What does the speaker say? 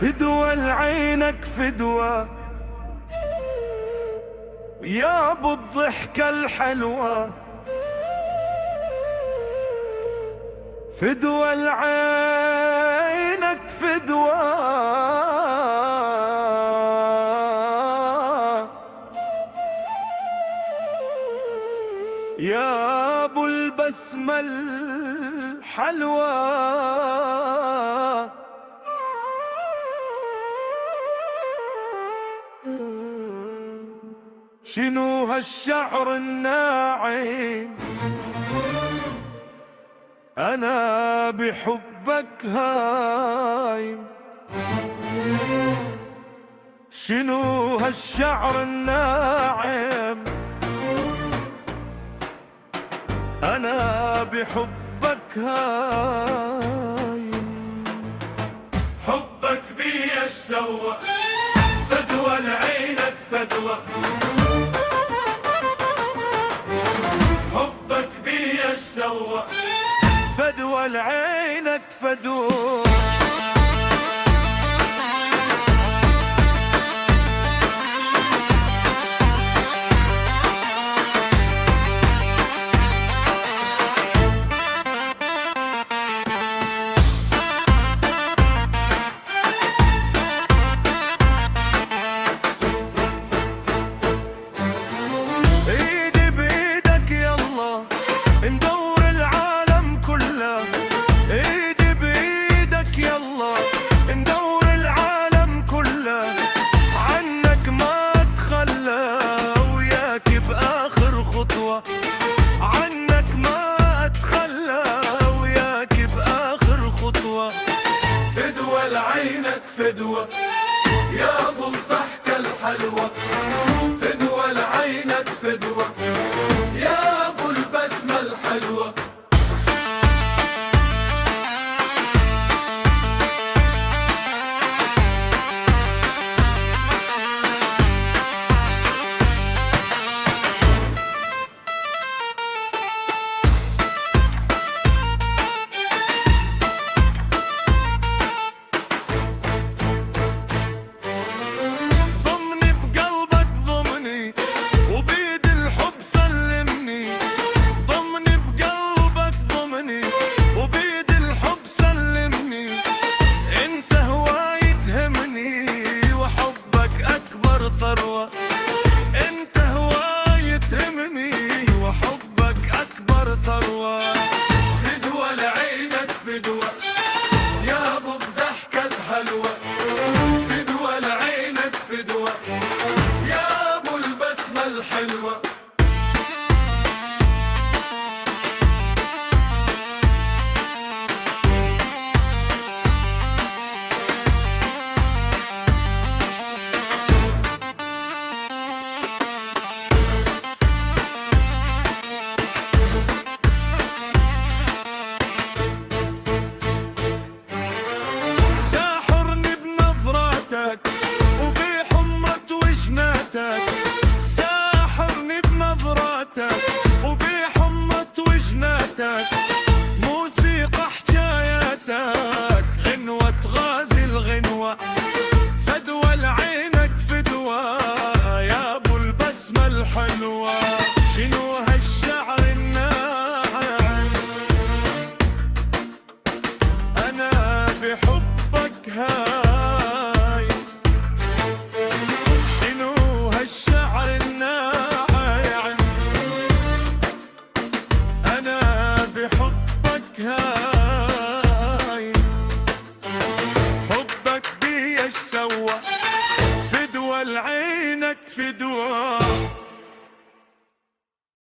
فدوى لعينك فدوى يا ابو الضحكة الحلوة، فدوى لعينك فدوى يا ابو البسمة الحلوة. شنو هالشعر الناعم، أنا بحبك هايم. شنو هالشعر الناعم، أنا بحبك هايم. حبك بي اش سوى، فدوى لعينك فدوى. حبك بي اش سوى، فدوى لعينك فدوى. ايدي بايدك يلا ندور العالم كله، ايدي بايدك يلا ندور العالم كله. عنك ما اتخلى وياك باخر خطوة، عنك ما اتخلى وياك باخر خطوة. فدوى لعينك فدوى يا ابو الضحكة الحلوة. فدوى لعينك فدوى يا ابو البسمة الحلوة. ضمني بقلبك ضمني وبيد الحب سلمني، ضمني بقلبك ضمني وبيد الحب سلمني. انت هواي تهمني وحبك اكبر ثروة، انت هواي تهمني وحبك اكبر ثروة. فدوى لعينك فدوى يا ابو الضحكة الحلوة. فدوى لعينك فدوى يا ابو البسمة الحلوة. ساحرني بنظراتك وبحمة وجناتك، ساحرني بنظراتك وبحمة وجناتك. موسيقى حكاياتك غنوة تغازي الغنوة، فدوى لعينك فدوى يا ابو البسمة الحلوة. شنو هالشعر الناعم، أنا بحبك هايم.